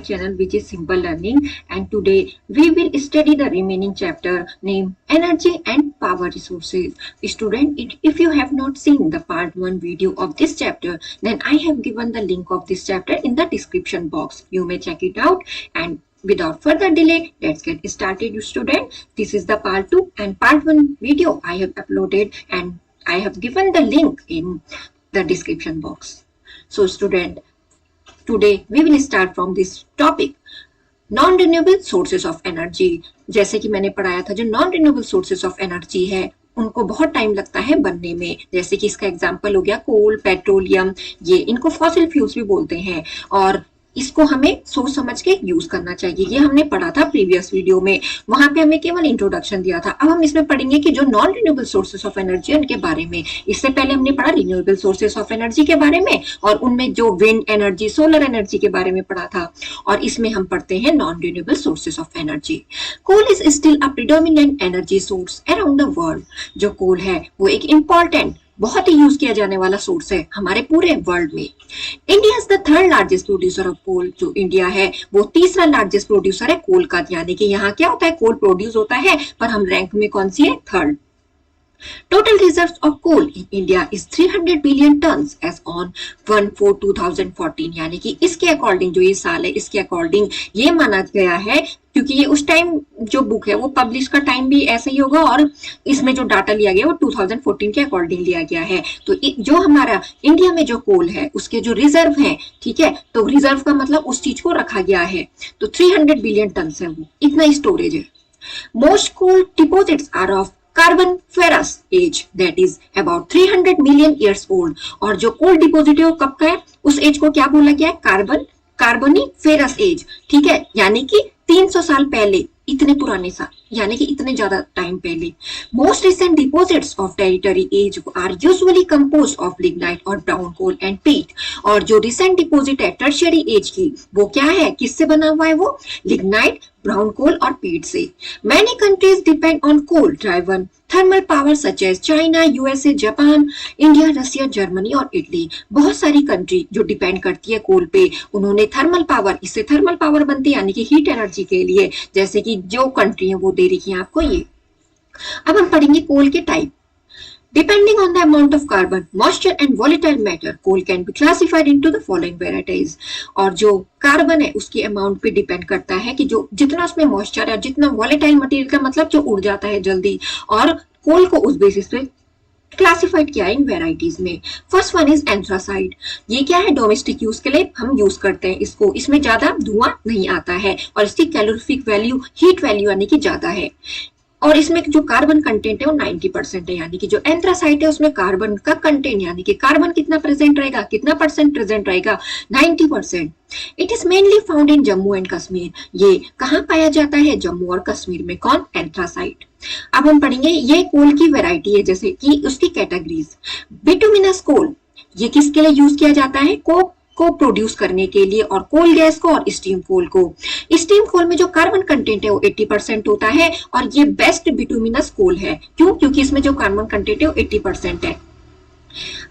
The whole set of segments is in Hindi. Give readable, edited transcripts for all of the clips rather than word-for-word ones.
channel which is Simple Learning, and today we will study the remaining chapter named Energy and Power Resources. Student, if you have not seen the part 1 video of this chapter, then I have given the link of this chapter in the description box. You may check it out, and without further delay, let's get started, student. This is the part 2 and part 1 video I have uploaded, and I have given the link in the description box. So student, today we will start from this topic, non renewable sources of energy. जैसे कि मैंने पढ़ाया था, जो non renewable sources of energy है उनको बहुत टाइम लगता है बनने में। जैसे कि इसका एग्जांपल हो गया कोल, पेट्रोलियम, ये इनको फॉसिल फ्यूल्स भी बोलते हैं, और इसको हमें सोच समझ के यूज करना चाहिए। ये हमने पढ़ा था प्रीवियस वीडियो में, वहां पे हमें केवल इंट्रोडक्शन दिया था। अब हम इसमें पढ़ेंगे कि जो non renewable sources of energy है उनके बारे में। इससे पहले हमने पढ़ा रिन्यूएबल सोर्सेज ऑफ एनर्जी के बारे में, और उनमें जो विंड एनर्जी, सोलर एनर्जी के बारे में पढ़ा था, और इसमें हम पढ़ते हैं non renewable sources of energy. Coal is still a predominant energy source around the world. जो कोल है वो एक इंपॉर्टेंट, बहुत ही यूज किया जाने वाला सोर्स है हमारे पूरे वर्ल्ड में। India is the third largest producer of coal. जो इंडिया है वो तीसरा लार्जेस्ट प्रोड्यूसर है कोल का, यानी कि यहाँ क्या होता है, कोल प्रोड्यूस होता है, पर हम रैंक में कौन सी है, third. Total reserves of coal in India is 300 billion tons as on 1/4/2014। यानी कि इसके अकॉर्डिंग, जो ये साल है इसके अकॉर्डिंग ये माना गया है, क्योंकि ये उस टाइम जो बुक है वो पब्लिश का टाइम भी ऐसा ही होगा, और इसमें जो डाटा लिया गया वो 2014 के अकॉर्डिंग लिया गया है। तो जो हमारा इंडिया में जो कोल है उसके जो रिजर्व है, ठीक है, तो रिजर्व का मतलब उस चीज को रखा गया है, तो 300 बिलियन टन है, वो इतना स्टोरेज है। Most coal deposits are of carboniferous age, that is about 300 million years old. और जो कोल डिपोजिट है वो कब का है, उस एज को क्या बोला गया है, कार्बोनिफेरस एज, ठीक है, यानी कि 300 साल पहले, इतने पुराने साल, यानी कि इतने ज्यादा टाइम पहले। Most recent deposits of territory age are usually composed of lignite और ब्राउन कोल एंड पीट। और जो रिसेंट डिपोजिट है टर्शियरी एज की, वो क्या है, किससे बना हुआ है, वो लिग्नाइट, ब्राउन कोल और पीट से। Many countries depend on coal driven thermal power such as China, USA, Japan, India, Russia, Germany और इटली। बहुत सारी कंट्री जो डिपेंड करती है कोल पे, उन्होंने थर्मल पावर, इससे थर्मल पावर बनती है यानी कि हीट एनर्जी के लिए। जैसे कि जो कंट्री है वो दे रही है आपको ये। अब हम पढ़ेंगे कोल के type. Depending on the amount of carbon, moisture and volatile matter, coal can be classified into the following varieties। और जो कार्बन है उसके अमाउंट पे डिपेंड करता है कि जो जितना उसमें मॉइस्चर है, जितना वॉलेटाइल मटेरियल का मतलब जो उड़ जाता है जल्दी, और कोल को उस बेसिस पे क्लासिफाइड किया है इन वेराइटीज में। First one is anthracite. ये क्या है, डोमेस्टिक यूज के लिए हम यूज करते हैं इसको। इसमें ज्यादा धुआं नहीं आता है, और इसकी कैलोरीफिक वैल्यू, हीट वैल्यू यानी कि ज्यादा है, और इसमें जो कार्बन कंटेंट है वो 90% है। यानी कि जो एंथ्रासाइट है उसमें कार्बन का कंटेंट, यानी कि कार्बन कितना प्रेजेंट रहेगा, कितना परसेंट प्रेजेंट रहेगा, 90%। It is mainly found in Jammu and Kashmir. ये कहाँ पाया जाता है, जम्मू और कश्मीर में। कौन, एंथ्रासाइट। अब हम पढ़ेंगे ये कोल की वेराइटी है, जैसे कि उसकी कैटेगरीज। बिटुमिनस कोल, ये किसके लिए यूज किया जाता है, को प्रोड्यूस करने के लिए, और कोल गैस को और स्टीम कोल को। स्टीम कोल में जो कार्बन कंटेंट है वो 80% होता है, और ये बेस्ट बिटुमिनस कोल है। क्यों, क्योंकि इसमें जो कार्बन कंटेंट है वो 80% है।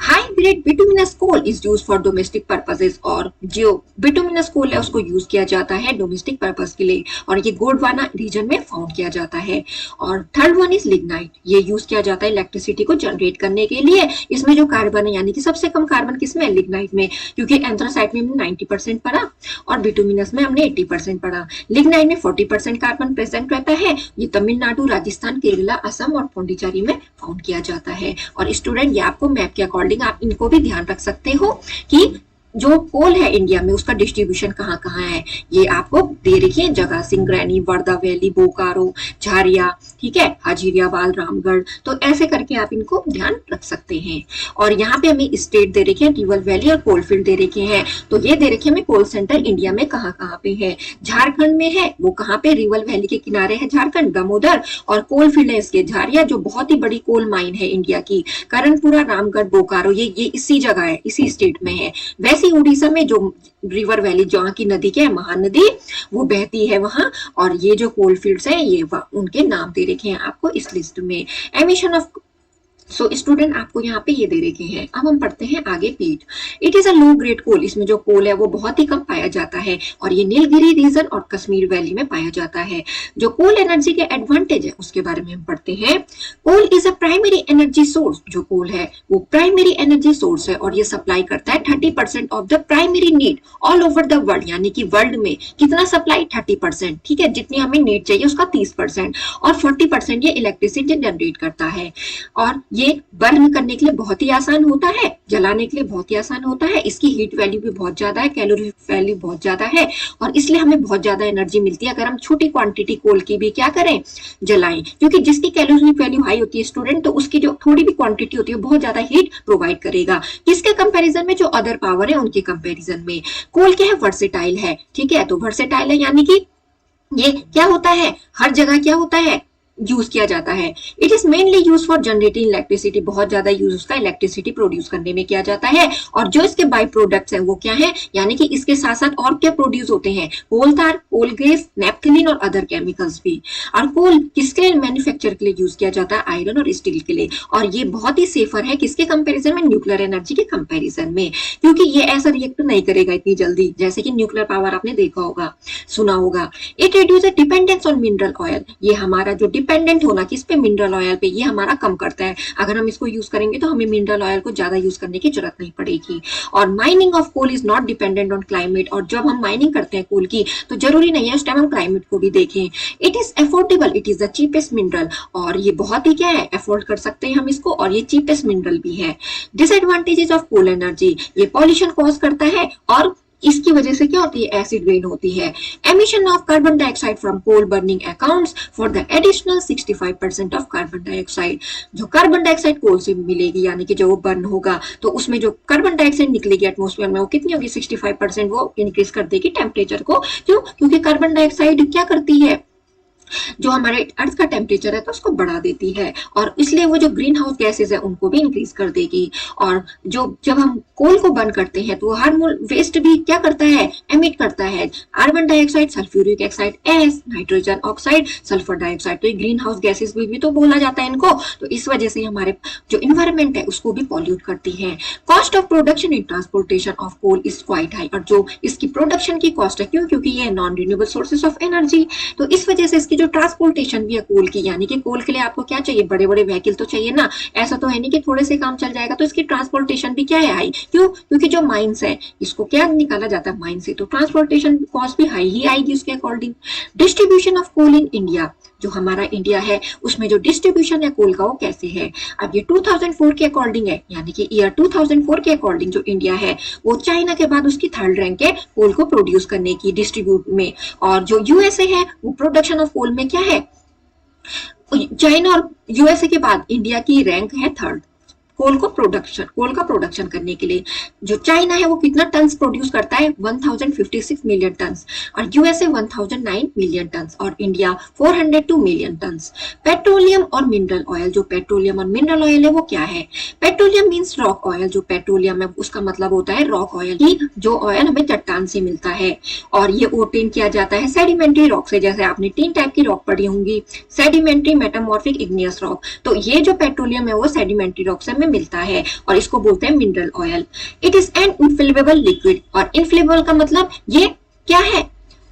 High grade bituminous coal is use for domestic purposes. और जो बिटुमिनस कोल है उसको यूज किया जाता है डोमेस्टिक पर्पस के लिए, और ये गोंडवाना रीजन में फाउंड किया जाता है। और थर्ड वन इज लिग्नाइट। ये यूज किया जाता है इलेक्ट्रिसिटी को जनरेट करने के लिए। इसमें जो कार्बन है, यानी कि सबसे कम कार्बन किसमें है, लिग्नाइट में, क्योंकि एंथ्रासाइट में हमने 90% पढ़ा और बिटुमिनस में हमने 80% पढ़ा। लिग्नाइट में 40% कार्बन प्रेजेंट रहता है। ये तमिलनाडु, राजस्थान, केरला, असम और पौंडीचेरी में फाउंड किया जाता है। और स्टूडेंट, ये आपको मैप के अकॉर्डिंग आप इनको भी ध्यान रख सकते हो कि जो कोल है इंडिया में उसका डिस्ट्रीब्यूशन कहाँ कहाँ है। ये आपको दे रखी है जगह, सिंगरैनी, वर्धा वैली, बोकारो, झारिया, ठीक है, हाजीरियाबाद, रामगढ़। तो ऐसे करके आप इनको ध्यान रख सकते हैं। और यहाँ पे हमें स्टेट दे रखे हैं, रिवर वैली और कोलफील्ड दे रखे हैं। तो ये दे रखे हमें कोल सेंटर इंडिया में कहाँ कहाँ पे है। झारखंड में है, वो कहाँ पे, रिवर वैली के किनारे है झारखंड, दामोदर, और कोलफील्ड है इसके झारिया, जो बहुत ही बड़ी कोल माइन है इंडिया की। करणपुरा, रामगढ़, बोकारो, ये इसी जगह है, इसी स्टेट में है। वैसे उड़ीसा में जो रिवर वैली, जहाँ की नदी क्या है, महानदी, वो बहती है वहां। और ये जो कोल फील्ड्स है ये उनके नाम दे रखे हैं आपको इस लिस्ट में। एमिशन ऑफ सो स्टूडेंट आपको यहाँ पे ये दे रखे हैं। अब हम पढ़ते हैं आगे peat. It is a low grade coal, इसमें जो कोल है वो बहुत ही कम पाया जाता है और ये नीलगिरी रीजन और कश्मीर वैली में पाया जाता है। जो कोल एनर्जी के एडवांटेज है उसके बारे में हम पढ़ते हैं। Coal is a primary energy source, जो कोल है वो प्राइमरी एनर्जी सोर्स है और ये सप्लाई करता है 30% of the primary need all over the world, यानी कि वर्ल्ड में कितना सप्लाई 30%, ठीक है, जितनी हमें नीड चाहिए उसका 30%, और 40% ये इलेक्ट्रिसिटी जनरेट करता है। और ये बर्न करने के लिए बहुत ही आसान होता है, जलाने के लिए बहुत ही आसान होता है, इसकी हीट वैल्यू भी बहुत ज्यादा है, कैलोरी वैल्यू बहुत ज्यादा है और इसलिए हमें बहुत ज्यादा एनर्जी मिलती है अगर हम छोटी क्वांटिटी कोल की भी क्या करें, जलाएं। क्योंकि जिसकी कैलोरी वैल्यू हाई होती है स्टूडेंट, तो उसकी जो थोड़ी भी क्वांटिटी होती है बहुत ज्यादा हीट प्रोवाइड करेगा। किसके कंपैरिजन में, जो अदर पावर है उनके कंपैरिजन में। कोल क्या है, वर्सेटाइल है, ठीक है, तो वर्सेटाइल है यानी कि ये क्या होता है, हर जगह क्या होता है, यूज किया जाता है। It is mainly use for generating electricity, बहुत ज्यादा यूज उसका इलेक्ट्रिसिटी प्रोड्यूस करने में किया जाता है। और जो इसके बाई प्रोडक्ट्स हैं वो क्या है, यानी कि इसके साथ साथ और क्या प्रोड्यूस होते हैं, कोल तार, कोल गैस, नेफ्थलीन और अदर केमिकल्स भी। और कोल किसके लिए मैन्युफैक्चर के लिए यूज किया जाता है, आयरन और स्टील के लिए। और ये बहुत ही सेफर है किसके कंपेरिजन में, न्यूक्लियर एनर्जी के कंपेरिजन में, क्योंकि ये ऐसा रिएक्ट नहीं करेगा इतनी जल्दी जैसे कि न्यूक्लियर पावर आपने देखा होगा, सुना होगा। It reduce dependence on mineral oil, ये हमारा जो डिपेंडेंट होना किस पे, मिनरल ऑयल पे, ये हमारा कम करता है। अगर हम इसको यूज करेंगे तो हमें मिनरल ऑयल को ज्यादा यूज करने की जरूरत नहीं पड़ेगी। और mining of coal is not dependent on climate, और जब हम माइनिंग करते हैं कोल की तो जरूरी नहीं है उस टाइम हम क्लाइमेट को भी देखें। It is affordable, it is the cheapest mineral, और ये बहुत ही क्या है, अफोर्ड कर सकते हैं हम इसको, और ये चीपेस्ट मिनरल भी है। डिसएडवांटेजेस ऑफ कोल एनर्जी, ये पॉल्यूशन कॉज करता है और इसकी वजह से क्या होती है, एसिड रेन होती है। Emission of carbon dioxide from coal burning accounts for the additional 65% of carbon dioxide, जो कार्बन डाइऑक्साइड कोल से मिलेगी यानी कि जो वो बर्न होगा तो उसमें जो कार्बन डाइऑक्साइड निकलेगी एटमॉस्फेयर में वो कितनी होगी, 65% वो इंक्रीज कर देगी टेम्परेचर को। क्यों, क्योंकि कार्बन डाइऑक्साइड क्या करती है, जो हमारे अर्थ का टेम्परेचर है तो उसको बढ़ा देती है, और इसलिए वो जो ग्रीन हाउस गैसेज है उनको भी इंक्रीज कर देगी। और जो जब हम कोल को बर्न करते हैं तो हार्मफुल वेस्ट भी क्या करता है, एमिट करता है, carbon dioxide, sulphuric oxide, S, nitrogen oxide, sulphur dioxide, तो ये ग्रीन हाउस गैसेज भी तो बोला जाता है इनको। तो इस वजह से हमारे जो इन्वायरमेंट है उसको भी पॉल्यूट करती है। Cost of production in transportation of coal is quite high, और जो इसकी प्रोडक्शन की कॉस्ट है, क्यों, क्योंकि ये non renewable sources of energy, तो इस वजह से इसकी जो ट्रांसपोर्टेशन भी है कोल की, यानी कि कोल के लिए आपको क्या चाहिए, बड़े बड़े व्हीकल तो चाहिए ना, ऐसा तो है नहीं कि थोड़े से काम चल जाएगा, तो इसकी ट्रांसपोर्टेशन भी क्या है, हाई। क्यों, क्योंकि जो माइंस है इसको क्या निकाला जाता है, माइन से, तो ट्रांसपोर्टेशन कॉस्ट भी हाई ही आएगी उसके according. Distribution of coal in India, जो हमारा इंडिया है उसमें जो डिस्ट्रीब्यूशन है कोल का वो कैसे है, अब ये 2004 के अकॉर्डिंग है, यानी कि ईयर 2004 के अकॉर्डिंग जो इंडिया है वो चाइना के बाद उसकी थर्ड रैंक है कोल को प्रोड्यूस करने की डिस्ट्रीब्यूट में। और जो यूएसए है वो प्रोडक्शन ऑफ कोल में क्या है, चाइना और यूएसए के बाद इंडिया की रैंक है थर्ड कोल का प्रोडक्शन करने के लिए। जो चाइना है वो कितना टन्स प्रोड्यूस करता है, 1056 मिलियन टन्स, और यूएसए 1009 मिलियन टन्स, और इंडिया 402 मिलियन टन्स। पेट्रोलियम और मिनरल ऑयल, जो पेट्रोलियम और मिनरल ऑयल है वो क्या है, पेट्रोलियम मींस रॉक ऑयल, जो पेट्रोलियम है उसका मतलब होता है रॉक ऑयल की, जो ऑयल हमें चट्टान से मिलता है, और ये ओटेन किया जाता है सेडिमेंट्री रॉक से, जैसे आपने 3 टाइप की रॉक पढ़ी होंगी, सेडिमेंट्री, मेटामॉर्फिक, इग्नियस रॉक, तो ये जो पेट्रोलियम है वो सेडिमेंट्री रॉक से मिलता है और इसको बोलते हैं mineral oil. It is an inflammable liquid, और इनफ्लेमेबल का मतलब ये क्या है,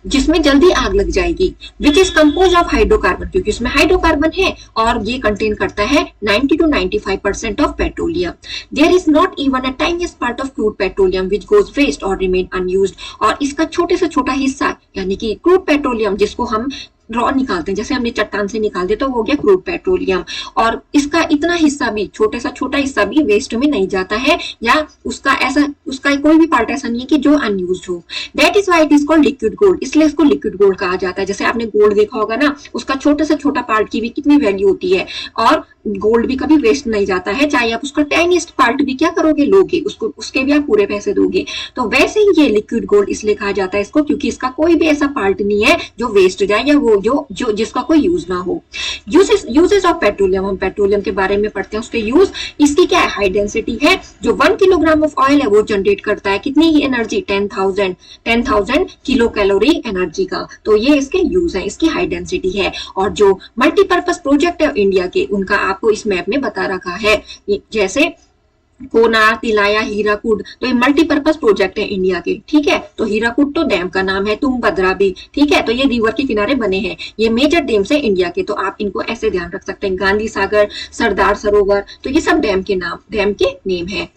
जिसमें जल्दी आग लग जाएगी, which is compose of hydrocarbon, क्योंकि इसमें हाइड्रोकार्बन है और ये कंटेन करता है 90 to 95% of petroleum. There is not even a tiniest part of crude petroleum which goes waste और रिमेन अनयूज्ड, और इसका छोटे से छोटा हिस्सा यानी कि क्रूड पेट्रोलियम जिसको हम रॉ निकालते हैं, जैसे हमने चट्टान से निकालते तो वो हो गया क्रूड पेट्रोलियम, और इसका इतना हिस्सा भी, छोटे सा छोटा हिस्सा भी वेस्ट में नहीं जाता है, या उसका कोई भी पार्ट ऐसा नहीं है कि जो अनयूज्ड हो। That is why it is called liquid gold, इसलिए इसको लिक्विड गोल्ड कहा जाता है। जैसे आपने गोल्ड देखा होगा ना, उसका छोटे से छोटा पार्ट की भी कितनी वैल्यू होती है, और गोल्ड भी कभी वेस्ट नहीं जाता है, चाहे आप उसका टाइनीस्ट पार्ट भी क्या करोगे, लोगे उसको, उसके भी आप पूरे पैसे दोगे। तो वैसे ही ये लिक्विड गोल्ड इसलिए कहा जाता है इसको, क्योंकि इसका कोई भी ऐसा पार्ट नहीं है जो वेस्ट जाए, या वो जो जिसका कोई यूज ना हो। यूजेस ऑफ पेट्रोलियम, हम पेट्रोलियम के बारे में पढ़ते हैं, उसके यूज, इसकी क्या है, हाई डेंसिटी है, जो 1 किलोग्राम ऑफ ऑयल है वो जनरेट करता है कितनी ही एनर्जी, 10,000 किलो कैलोरी एनर्जी का, तो ये इसके यूज है, इसकी हाई डेंसिटी है। और जो मल्टीपर्पज प्रोजेक्ट है इंडिया के, उनका आपको इस मैप में बता रखा है। जैसे कोनार, तिलाया, हीराकुड, तो ये मल्टीपर्पज प्रोजेक्ट है इंडिया के, ठीक है। तो हीराकुड तो डैम का नाम है, तुंगभद्रा भी, ठीक है। तो ये रिवर के किनारे बने हैं, ये मेजर डैम्स है इंडिया के, तो आप इनको ऐसे ध्यान रख सकते हैं, गांधी सागर, सरदार सरोवर, तो ये सब डैम के नेम है।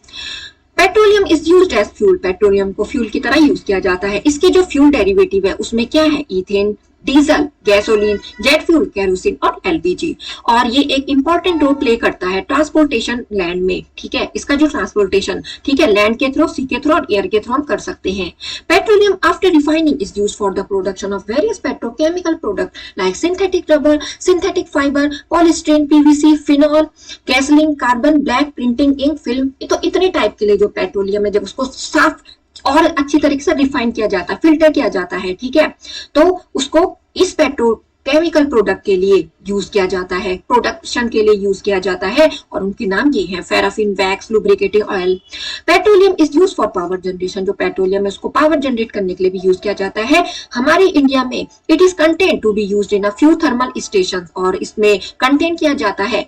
Petroleum is used as fuel, petroleum को फ्यूल की तरह यूज किया जाता है। इसके जो फ्यूल डेरिवेटिव है उसमें क्या है, ethane, diesel, gasoline, jet fuel, kerosene और एलपीजी। और ये एक इंपॉर्टेंट रोल प्ले करता है ट्रांसपोर्टेशन लैंड में, ठीक है। इसका जो ट्रांसपोर्टेशन, ठीक है, लैंड के थ्रू, सी के थ्रू और एयर के थ्रू हम कर सकते हैं। Petroleum after refining is used for the production of various petrochemical product like synthetic rubber, synthetic fibre, polystyrene, PVC, phenol, gasoline, carbon black, printing ink, film. तो इतने टाइप के लिए जो पेट्रोलियम है, जब उसको साफ और अच्छी तरीके से रिफाइन किया जाता है, फिल्टर किया जाता है, ठीक है, तो उसको इस पेट्रोकेमिकल प्रोडक्ट के लिए यूज किया जाता है, प्रोडक्शन के लिए यूज किया जाता है। और उनके नाम ये हैं, paraffin, wax, lubricating oil. Petroleum is use for power generation, जो पेट्रोलियम है उसको पावर जनरेट करने के लिए भी यूज किया जाता है। हमारी इंडिया में it is content to be used in a few thermal station, और इसमें कंटेंट किया जाता है,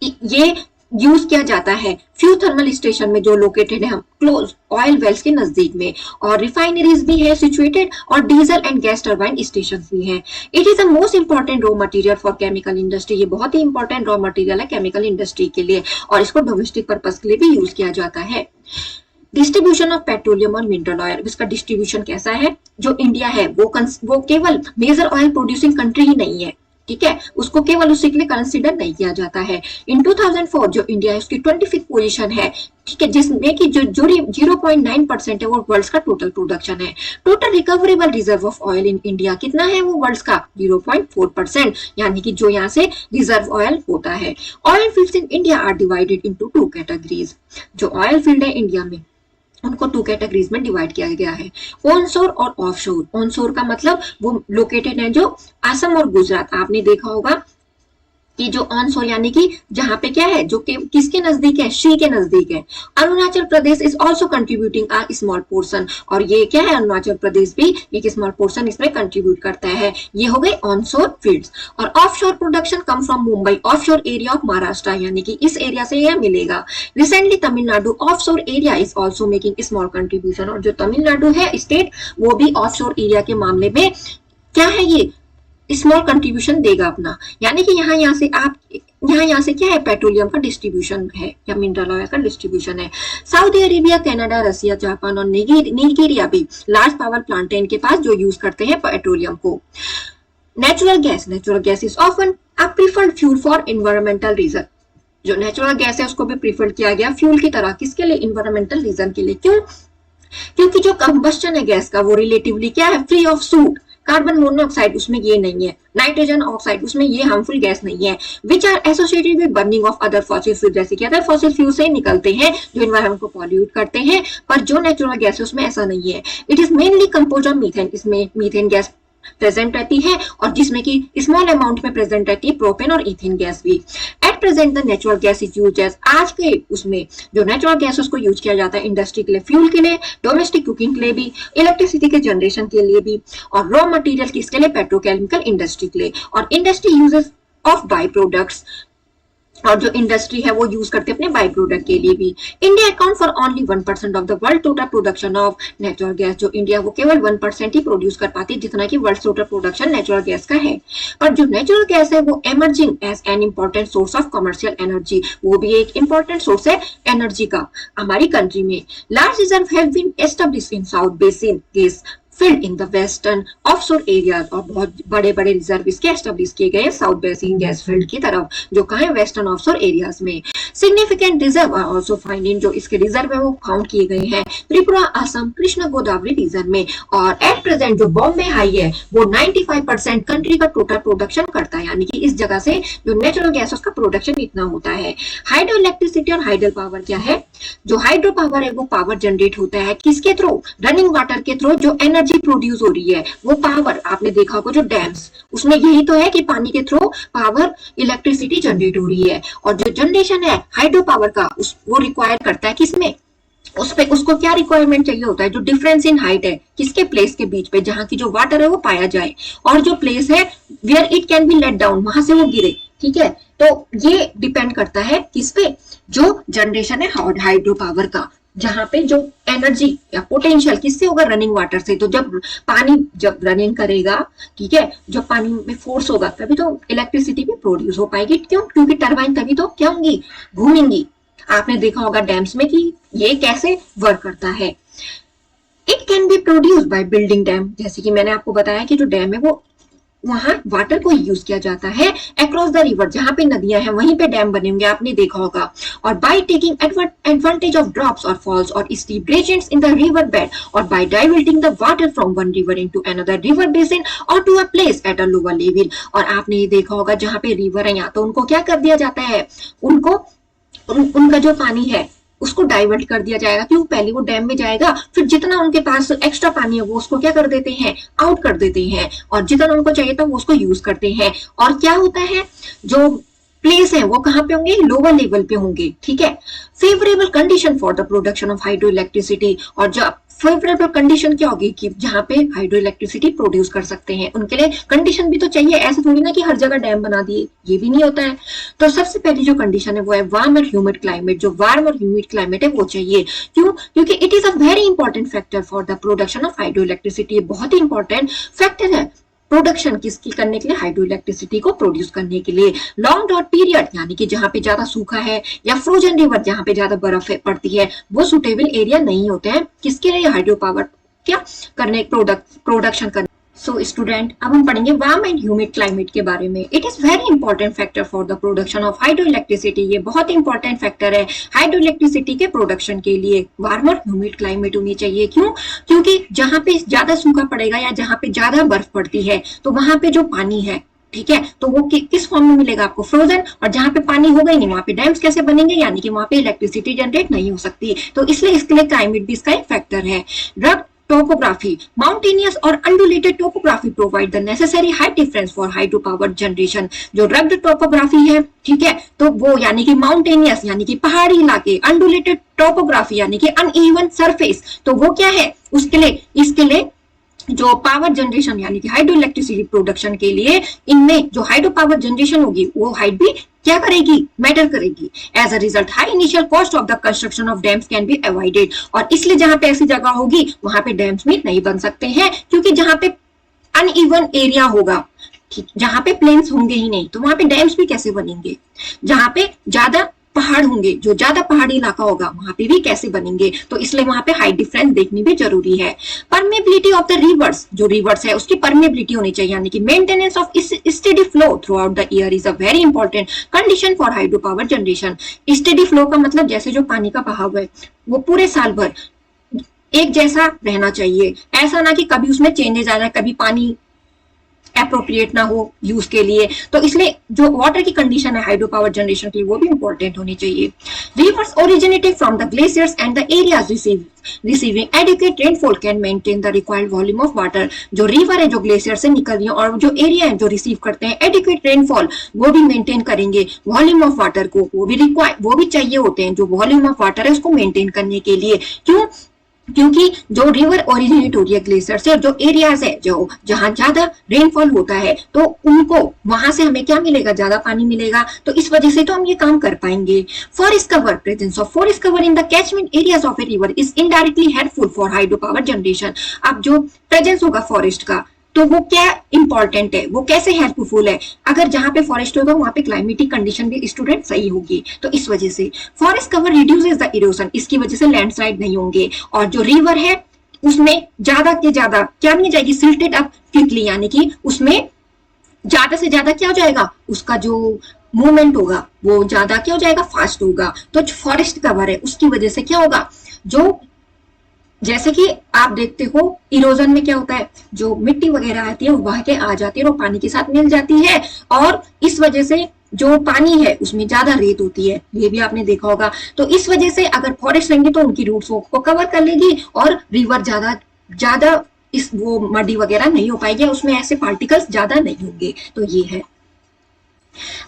ये यूज किया जाता है फ्यू थर्मल स्टेशन में जो लोकेटेड है हम क्लोज ऑयल वेल्स के नजदीक में, और रिफाइनरीज भी है सिचुएटेड, और diesel and gas turbine station भी है। It is the most important raw material for chemical industry, ये बहुत ही इंपॉर्टेंट रॉ मटेरियल है केमिकल इंडस्ट्री के लिए, और इसको डोमेस्टिक पर्पज के लिए भी यूज किया जाता है। डिस्ट्रीब्यूशन ऑफ पेट्रोलियम और मिनरल ऑयल, इसका डिस्ट्रीब्यूशन कैसा है, जो इंडिया है वो केवल मेजर ऑयल प्रोड्यूसिंग कंट्री ही नहीं है, ठीक है, उसको केवल उसी के लिए कंसिडर नहीं किया जाता है। इन 2004 जो इंडिया है उसकी 25th पोजीशन है, ठीक है, जिसमें कि जो 0.9% है वो वर्ल्ड का टोटल प्रोडक्शन है। Total recoverable reserve of oil in India कितना है, वो वर्ल्ड का 0.4%, यानी कि जो यहाँ से रिजर्व ऑयल होता है। Oil fields in India are divided into 2 categories, जो ऑयल फील्ड है इंडिया में उनको 2 कैटेगरीज में डिवाइड किया गया है, ऑनशोर और ऑफशोर। ऑनशोर का मतलब वो लोकेटेड है जो असम और गुजरात, आपने देखा होगा कि जो ऑनशोर यानी कि जहां पे क्या है, जो किसके नजदीक है, सी के नजदीक है। Arunachal Pradesh is also contributing a small portion, और ये क्या है, अरुणाचल प्रदेश भी एक स्मॉल पोर्शन इसमें कंट्रीब्यूट करता है। ये हो गए ऑनशोर फील्ड्स। और offshore production come from Mumbai offshore area of Maharashtra, यानी कि इस एरिया से यह मिलेगा। Recently Tamil Nadu offshore area is also making small contribution, और जो तमिलनाडु है स्टेट वो भी ऑफशोर एरिया के मामले में क्या है, ये स्मॉल कंट्रीब्यूशन देगा अपना। यानी कि यहाँ से क्या है, पेट्रोलियम का डिस्ट्रीब्यूशन है या मिनरल ऑयल का डिस्ट्रीब्यूशन है। Saudi Arabia, Canada, Russia, Japan और नाइजीरिया भी लार्ज पावर प्लांट है इनके पास जो यूज करते हैं पेट्रोलियम को। Natural gas is often a preferred fuel for environmental reason, जो नेचुरल गैस है उसको भी प्रीफर किया गया फ्यूल की तरह, किसके लिए, एनवायरमेंटल रीजन के लिए। क्यों, क्योंकि जो कंबस्टन है गैस का वो रिलेटिवली क्या है, free of suit, carbon monoxide उसमें ये नहीं है, नाइट्रोजन ऑक्साइड उसमें ये हार्मफुल गैस नहीं है, which are associated with burning of other fossil fuel, जैसे कि अदर फॉसिल फ्यूल से निकलते हैं जो एनवायरनमेंट को पॉल्यूट करते हैं, पर जो नेचुरल गैस है उसमें ऐसा नहीं है। It is mainly compose of methane, इसमें मीथेन गैस प्रेजेंट रहती है, और जिसमें कि स्मॉल अमाउंट में प्रेजेंट रहती है प्रोपेन और इथेन गैस भी। At present the natural gas is used as, आज के उसमें जो नेचुरल गैस उसको यूज किया जाता है इंडस्ट्री के लिए, फ्यूल के लिए, डोमेस्टिक कुकिंग के लिए भी, इलेक्ट्रिसिटी के जनरेशन के लिए भी, और रॉ मटेरियल किसके लिए, पेट्रोकेमिकल इंडस्ट्री के लिए। और industry uses of by products, और जो इंडस्ट्री है वो यूज करते हैं अपने बाई प्रोडक्ट के लिए भी। India account for only 1% of the world total production of natural gas, जो इंडिया वो केवल 1% ही प्रोड्यूस कर पाती है जितना कि world total production natural gas का है। और जो नेचुरल गैस है वो emerging as an important source of commercial energy, वो भी एक इम्पोर्टेंट सोर्स है एनर्जी का हमारी कंट्री में। Large reserve have been established in south basin gas field in the western offshore areas, और बहुत बड़े बड़े रिजर्व इसके एस्टेब्लिश किए गए साउथ बेसिन गैस फील्ड की तरफ, जो कहाँ है, वेस्टर्न ऑफशोर एरियाज में। Significant reserve are also find in, जो इसके रिजर्व है वो काउंट किए गए हैं त्रिपुरा, असम, कृष्ण गोदावरी रीजन में। और एट प्रेजेंट जो बॉम्बे हाई है वो 95% कंट्री का टोटल प्रोडक्शन करता है, यानी कि इस जगह से जो नेचुरल गैस उसका प्रोडक्शन इतना होता है। हाइड्रो इलेक्ट्रिसिटी और हाइडल पावर क्या है, जो हाइड्रो पावर है वो पावर जनरेट होता है किसके थ्रू, रनिंग वाटर के थ्रू, जो एनर्जी प्रोड्यूस हो रही है वो पावर, आपने देखा होगा जो डैम्स, उसमें यही तो है कि पानी के थ्रू पावर इलेक्ट्रिसिटी जनरेट हो रही है। और जो जनरेशन है हाइड्रो पावर का वो रिक्वायर करता है किसमें, उस पे उसको क्या रिक्वायरमेंट चाहिए होता है, जो डिफरेंस इन हाइट है किसके प्लेस के बीच पे, जहां की जो वाटर है वो पाया जाए, और जो प्लेस है where it can be let down, वहां से वो गिरे, ठीक है, तो ये डिपेंड करता है किस पे, जो जनरेशन है हाइड्रो पावर का, जहां पे जो एनर्जी या पोटेंशियल किससे होगा, रनिंग वाटर से। तो जब पानी जब रनिंग करेगा, ठीक है, जब पानी में फोर्स होगा तभी तो इलेक्ट्रिसिटी भी प्रोड्यूस हो पाएगी। क्यों? क्योंकि टरबाइन तभी तो क्या होंगी, घूमेंगी। आपने देखा होगा डैम्स में कि ये कैसे वर्क करता है। It can B produce by building dam, जैसे कि मैंने आपको बताया कि जो डैम है वो वहां वाटर को यूज किया जाता है अक्रॉस द रिवर, जहां पे नदियां हैं वहीं पे डैम बने होंगे, आपने देखा होगा। और by taking advantage of drops और फॉल्स और steep gradients in the river bed, और by diverting the water from one river into another river basin और to a place at a lower level. और आपने ये देखा होगा जहां पे रिवर है, यहाँ तो उनको क्या कर दिया जाता है, उनको उनका जो पानी है उसको डाइवर्ट कर दिया जाएगा। क्यों? पहले वो डैम में जाएगा, फिर जितना उनके पास एक्स्ट्रा पानी है वो उसको क्या कर देते हैं, आउट कर देते हैं, और जितना उनको चाहिए था वो उसको यूज करते हैं। और क्या होता है, जो प्लेस है वो कहाँ पे होंगे, लोअर लेवल पे होंगे। ठीक है, favourable condition for the production of hydro electricity, और जो फेवरेबल कंडीशन क्या होगी कि जहां पे हाइड्रो इलेक्ट्रिसिटी प्रोड्यूस कर सकते हैं, उनके लिए कंडीशन भी तो चाहिए। ऐसे थोड़ी ना कि हर जगह डैम बना दिए, ये भी नहीं होता है। तो सबसे पहली जो कंडीशन है वो है वार्म और ह्यूमिड क्लाइमेट। जो वार्म और ह्यूमिड क्लाइमेट है वो चाहिए। क्यों? क्योंकि it is a very important factor for the production of hydro electricity. बहुत ही इंपॉर्टेंट फैक्टर है प्रोडक्शन किसकी करने के लिए, हाइड्रो इलेक्ट्रिसिटी को प्रोड्यूस करने के लिए। लॉन्ग ड्रॉट पीरियड यानी कि जहां पे ज्यादा सूखा है, या फ्रोजन रिवर जहां पे ज्यादा बर्फ पड़ती है, वो सुटेबल एरिया नहीं होते हैं किसके लिए, हाइड्रो पावर क्या करने, प्रोडक्शन करने। सो स्टूडेंट, अब हम पढ़ेंगे वार्म एंड ह्यूमिड क्लाइमेट के बारे में। It is very important factor for the production of hydro electricity. ये बहुत इंपॉर्टेंट फैक्टर है हाइड्रो इलेक्ट्रिसिटी के प्रोडक्शन के लिए। वार्म और ह्यूमिड क्लाइमेट होनी चाहिए। क्यों? क्योंकि जहां पे ज्यादा सूखा पड़ेगा या जहां पे ज्यादा बर्फ पड़ती है, तो वहां पे जो पानी है, ठीक है, तो वो किस फॉर्म में मिलेगा आपको, फ्रोजन। और जहां पे पानी होगा ही नहीं वहां पे डैम्स कैसे बनेंगे, यानी कि वहां पे इलेक्ट्रिसिटी जनरेट नहीं हो सकती। तो इसलिए इसके लिए क्लाइमेट भी इसका एक फैक्टर है। रग topography, mountainous और undulated topography provide the necessary height difference for hydropower generation। जो rugged topography है, ठीक है, तो वो यानी कि mountainous यानी कि पहाड़ी इलाके, undulated topography यानी कि uneven surface, तो वो क्या है, उसके लिए इसके लिए जो पावर जनरेशन यानी कि हाइड्रो इलेक्ट्रिसिटी प्रोडक्शन के लिए, इनमें जो हाइड्रो पावर जनरेशन होगी वो हाइट भी क्या करेगी, मैटर करेगी। As a result high initial cost of the construction of dams can be avoided. और इसलिए जहां पे ऐसी जगह होगी वहां पे डैम्स भी नहीं बन सकते हैं, क्योंकि जहां पे अनइवन एरिया होगा, ठीक, जहां पे प्लेन्स होंगे ही नहीं, तो वहां पे डैम्स भी कैसे बनेंगे। जहां पे ज्यादा पहाड़ होंगे, जो ज्यादा पहाड़ी इलाका होगा वहां पे भी कैसे बनेंगे, तो इसलिए वहां पे हाइट डिफरेंस देखनी भी जरूरी है। परमेबिलिटी ऑफ द रिवर्स, जो रिवर्स है उसकी परमेबिलिटी होनी चाहिए, यानी कि maintenance of steady flow through out the year is a very important condition for hydro power generation. Steady flow का मतलब जैसे जो पानी का बहाव है वो पूरे साल भर एक जैसा रहना चाहिए। ऐसा ना कि कभी उसमें चेंजेस आ जाए, कभी पानी अप्रोप्रिएट ना हो यूज के लिए। तो इसलिए जो वाटर की कंडीशन है हाइड्रो पावर जनरेशन की वो भी इंपॉर्टेंट होनी चाहिए। Reverse originating from the glaciers and the areas receiving adequate rainfall can maintain the required volume of water. जो रिवर है जो ग्लेशियर से निकल रही है और जो एरिया है जो रिसीव करते हैं एडिक्वेट रेनफॉल, वो भी मेंटेन करेंगे। वॉल्यूम ऑफ वाटर को वो भी चाहिए होते हैं, जो वॉल्यूम ऑफ वाटर है उसको मेंटेन करने के लिए। क्यों? क्योंकि जो रिवर ओरिजिनेट हो रही है ग्लेशियर से, और जो एरियाज है जो जहां ज्यादा रेनफॉल होता है, तो उनको वहां से हमें क्या मिलेगा, ज्यादा पानी मिलेगा। तो इस वजह से तो हम ये काम कर पाएंगे। Forest cover, presence of forest cover in the catchment areas of a river is indirectly helpful for hydro power generation. अब जो प्रेजेंस होगा फॉरेस्ट का, तो वो क्या इंपॉर्टेंट है, वो कैसे हेल्पफुल है। अगर जहां पे फॉरेस्ट होगा वहां पे क्लाइमेटिक कंडीशन भी स्टूडेंट सही होगी। तो इस वजह से forest cover reduces the erosion, इसकी वजह से लैंडस्लाइड नहीं होंगे। और जो रिवर है उसमें ज्यादा के ज्यादा क्या नहीं जाएगी, सिल्टेड अप क्विकली, यानी कि उसमें ज्यादा से ज्यादा क्या हो जाएगा, उसका जो मूवमेंट होगा वो ज्यादा क्या हो जाएगा, फास्ट होगा। तो जो फॉरेस्ट कवर है उसकी वजह से क्या होगा, जो जैसे कि आप देखते हो इरोजन में क्या होता है, जो मिट्टी वगैरह आती है वो बह के आ जाती है और पानी के साथ मिल जाती है, और इस वजह से जो पानी है उसमें ज्यादा रेत होती है, ये भी आपने देखा होगा। तो इस वजह से अगर फॉरेस्ट रहेंगे तो उनकी रूट्स को कवर कर लेगी और रिवर ज्यादा इस वो मडी वगैरह नहीं हो पाएगी, उसमें ऐसे पार्टिकल्स ज्यादा नहीं होंगे। तो ये है।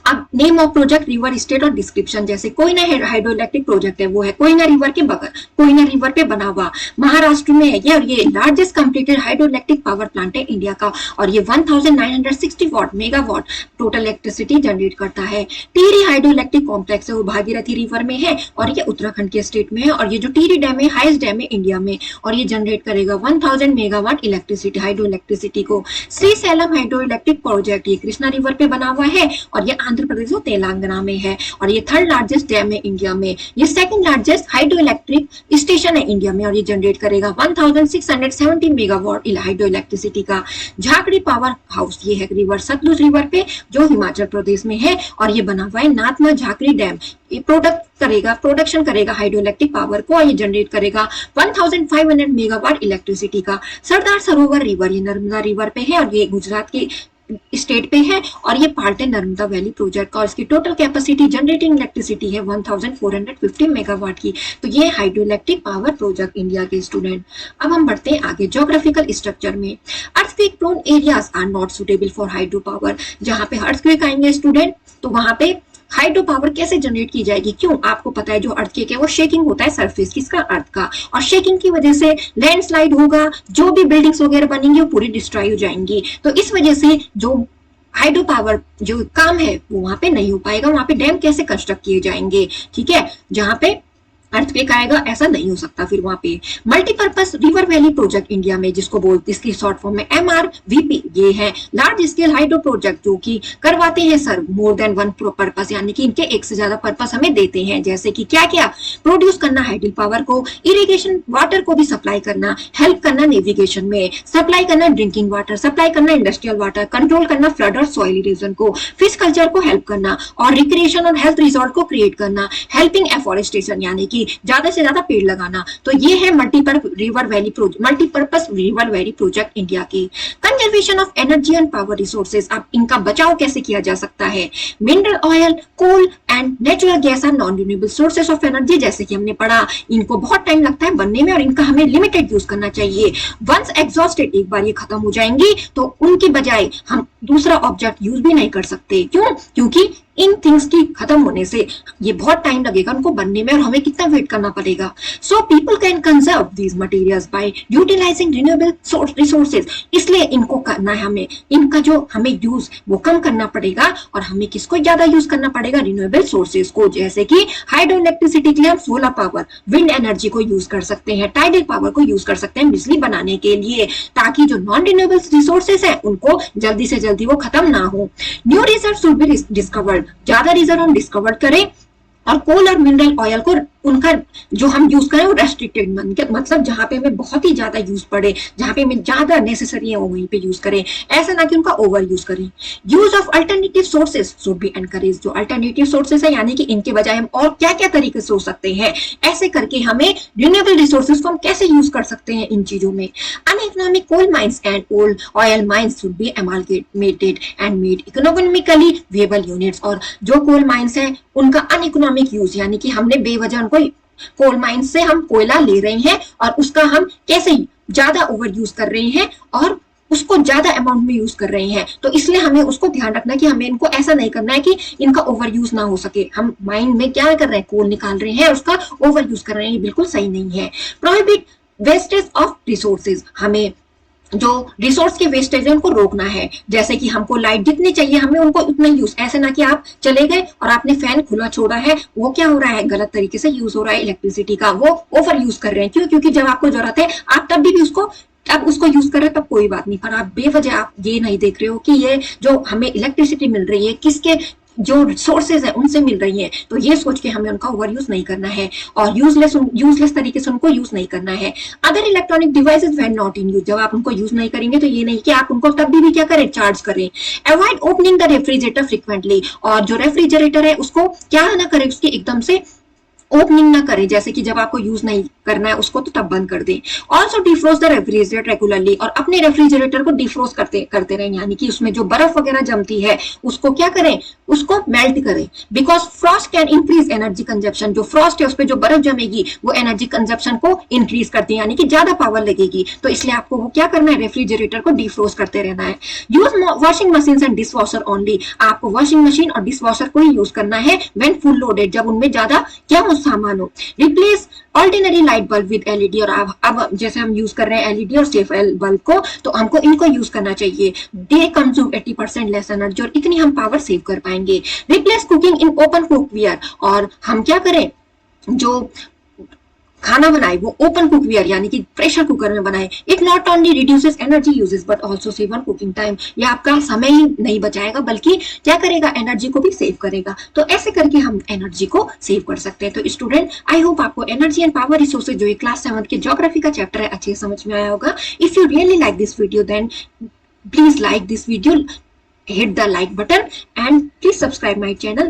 अब name of project, river, state और डिस्क्रिप्शन, जैसे कोयना हाइड्रो इलेक्ट्रिक प्रोजेक्ट है, वो है कोयना रिवर के बगल, कोयना रिवर पे बना हुआ, महाराष्ट्र में है ये, और ये largest completed hydro electric power plant है इंडिया का, और ये 1960 what megawatt total electricity generate करता है। टिहरी हाइड्रो इलेक्ट्रिक कॉम्प्लेक्स है, वो भागीरथी रिवर में है, और ये उत्तराखंड के स्टेट में है, और ये जो टिहरी डैम है हाईएस्ट डैम है इंडिया में, और ये जनरेट करेगा 1000 मेगावाट इलेक्ट्रिसिटी, हाइड्रो इलेक्ट्रिसिटी को। श्रीशैलम हाइड्रो इलेक्ट्रिक प्रोजेक्ट ये कृष्णा रिवर पे बना हुआ है, और ये आंध्र प्रदेश और तेलंगाना में है, और ये थर्ड लार्जेस्ट डैम है इंडिया में। ये second largest hydro electric station है इंडिया में, और ये जनरेट करेगा 1670 मेगावाट हाइड्रो इलेक्ट्रिसिटी का। झाकड़ी पावर हाउस ये है रिवर सतलुज रिवर पे, जो हिमाचल प्रदेश में है, और ये बना हुआ है नाथमा झाकड़ी डैम। ये प्रोडक्शन करेगा हाइड्रो इलेक्ट्रिक पावर को, और ये जनरेट करेगा 1500 मेगावाट इलेक्ट्रिसिटी का। सरदार सरोवर रिवर ये नर्मदा रिवर पे है, और ये गुजरात के स्टेट पे है, और ये पार्ट है नर्मदा वैली प्रोजेक्ट का, और इसकी टोटल कैपेसिटी जनरेटिंग इलेक्ट्रिसिटी है 1450 मेगावाट की। तो ये hydro electric power project India के स्टूडेंट। अब हम बढ़ते हैं आगे ज्योग्राफिकल स्ट्रक्चर में। Earthquake prone areas are not suitable for hydro power. जहां पे अर्थक्वेक आएंगे स्टूडेंट, तो वहां पे हाइड्रो पावर कैसे जनरेट की जाएगी? क्यों? आपको पता है जो अर्थक्वेक है वो शेकिंग होता है सरफेस किसका, अर्थ का, और शेकिंग की वजह से लैंडस्लाइड होगा, जो भी बिल्डिंग्स वगैरह बनेंगी वो पूरी डिस्ट्रॉय हो जाएंगी। तो इस वजह से जो हाइड्रो पावर जो काम है वो वहां पे नहीं हो पाएगा। वहां पे डैम कैसे कंस्ट्रक्ट किए जाएंगे? ठीक है, जहां पे अर्थक्वेक आएगा ऐसा नहीं हो सकता। फिर वहां पे multipurpose river valley project India में, जिसको बोलते इसकी शॉर्ट फॉर्म में MRVP, ये है लार्ज स्केल हाइड्रो प्रोजेक्ट जो कि करवाते हैं सर्व मोर देन वन पर्पस, यानी कि इनके एक से ज्यादा पर्पस हमें देते हैं। जैसे कि क्या क्या? प्रोड्यूस करना हाइडल पावर को, इरिगेशन वाटर को भी सप्लाई करना, हेल्प करना नेविगेशन में, सप्लाई करना ड्रिंकिंग वाटर, सप्लाई करना इंडस्ट्रियल वाटर, कंट्रोल करना फ्लड और सॉइल इरोजन को, फिश कल्चर को हेल्प करना, और रिक्रिएशन और हेल्थ रिजॉर्ट को क्रिएट करना, हेल्पिंग एफोरेस्टेशन यानी कि ज्यादा से ज्यादा पेड़ लगाना। तो ये है multipurpose river valley project India की। Conservation of energy and power resources, अब इनका बचाव कैसे किया जा सकता है? Mineral oil, coal and natural gas are non renewable sources of energy. जैसे कि हमने पढ़ा, इनको बहुत टाइम लगता है बनने में, और इनका हमें लिमिटेड यूज करना चाहिए। वंस एग्जॉस्टेड, एक बार ये खत्म हो जाएंगी तो उनकी बजाय हम दूसरा ऑब्जेक्ट यूज भी नहीं कर सकते। क्यों? क्योंकि इन थिंग्स की खत्म होने से ये बहुत टाइम लगेगा उनको बनने में, और हमें कितना वेट करना पड़ेगा। So people can conserve these materials by utilising renewable resources. इसलिए इनको करना है हमें, इनका जो हमें यूज वो कम करना पड़ेगा, और हमें किसको ज्यादा यूज करना पड़ेगा? रिन्यूएबल सोर्सेज को। जैसे कि हाइड्रो इलेक्ट्रिसिटी के लिए हम सोलर पावर, विंड एनर्जी को यूज कर सकते हैं, टाइडल पावर को यूज कर सकते हैं बिजली बनाने के लिए, ताकि जो नॉन रिन्यूएबल रिसोर्सेज है उनको जल्दी से जल्दी वो खत्म ना हो। New reserve should be discovered, ज्यादा रिजर्व हम डिस्कवर करें, और कोल और मिनरल ऑयल को उनका जो हम यूज करें वो रेस्ट्रिक्टेड, मतलब जहां पे हमें बहुत ही ज्यादा यूज पड़े, जहां पे हमें ज्यादा नेसेसरी है वो वहीं पे यूज करें, ऐसा ना कि उनका ओवर यूज करें। Use of alternative sources should be encourage, जो अल्टरनेटिव सोर्सेज है यानी कि इनके बजाय हम और क्या क्या तरीके से हो सकते हैं, ऐसे करके हमें रिन्यूएबल रिसोर्सेज को हम कैसे यूज कर सकते हैं इन चीजों में। Uneconomic coal mines and old oil mines should be amalgamated and made economically viable units, और जो कोल माइंस है उनका अनइकोनॉमिक यूज यानी कि हमने बेवजह कोल माइन से हम कोयला ले रहे हैं, और उसका हम कैसे ज्यादा ओवर यूज कर रहे हैं, और उसको ज्यादा अमाउंट में यूज कर रहे हैं। तो इसलिए हमें उसको ध्यान रखना है कि हमें इनको ऐसा नहीं करना है कि इनका ओवर यूज ना हो सके। हम माइन में क्या कर रहे हैं? कोल निकाल रहे हैं, उसका ओवर यूज कर रहे हैं, ये बिल्कुल सही नहीं है। प्रोहिबिट वेस्टेज ऑफ रिसोर्सेज, हमें जो रिसोर्स के वेस्टेज है उनको रोकना है। जैसे कि हमको लाइट जितनी चाहिए हमें उनको उतना यूज, ऐसे ना कि आप चले गए और आपने फैन खुला छोड़ा है, वो क्या हो रहा है? गलत तरीके से यूज हो रहा है इलेक्ट्रिसिटी का, वो ओवर यूज कर रहे हैं। क्यों? क्योंकि जब आपको जरूरत है आप तब भी उसको यूज कर रहे हैं, तब कोई बात नहीं, पर आप बेवजह आप ये नहीं देख रहे हो कि ये जो हमें इलेक्ट्रिसिटी मिल रही है किसके जो सोर्सेज है उनसे मिल रही है। तो ये सोच के हमें उनका ओवर यूज नहीं करना है, और यूजलेस तरीके से उनको यूज नहीं करना है। Other electronic devices when not in use, जब आप उनको यूज नहीं करेंगे तो ये नहीं कि आप उनको तब भी क्या करें? चार्ज करें। Avoid opening the refrigerator frequently, और जो रेफ्रिजरेटर है उसको क्या ना करें, उसके एकदम से ओपनिंग ना करें, जैसे कि जब आपको यूज नहीं करना है उसको तो तब बंद कर दें। ऑल्सो डिफ्रोज द रेफ्रिजरेटर रेगुलरली, और अपने रेफ्रिजरेटर को डिफ्रोज करते करते रहें, यानी कि उसमें जो बर्फ वगैरह जमती है उसको क्या करें, उसको मेल्ट करें। Because Frost can increase energy consumption, जो फ्रॉस्ट है उस पर जो बर्फ जमेगी वो एनर्जी कंजप्शन को इंक्रीज करती है, यानी कि ज्यादा पावर लगेगी। तो इसलिए आपको वो क्या करना है, रेफ्रिजरेटर को डिफ्रोज करते रहना है। Use washing machine and dish washer only, आपको वॉशिंग मशीन और डिश वॉशर को ही यूज करना है व्हेन फुल लोडेड, जब उनमें ज्यादा क्या हो सामान हो। Replace ordinary light bulb with LED, और अब जैसे हम यूज कर रहे हैं एलईडी और सेफ बल्ब को, तो हमको इनको यूज करना चाहिए। दे कंज्यूम 80% लेस एनर्जी, और इतनी हम पावर सेव कर पाएंगे। Replace cooking in open cookware, और हम क्या करें, जो खाना बनाए वो ओपन कुकवेयर यानी कि प्रेशर कुकर में बनाए। It not only reduces energy uses but also save on cooking time, ये आपका समय ही नहीं बचाएगा बल्कि क्या करेगा, एनर्जी को भी सेव करेगा। तो ऐसे करके हम एनर्जी को सेव कर सकते हैं। तो स्टूडेंट, आई होप आपको एनर्जी एंड पावर रिसोर्सेज जो ये क्लास 7 के ज्योग्राफी का चैप्टर है अच्छे समझ में आया होगा। If you really like this video then please like this video, hit the like button and please subscribe my channel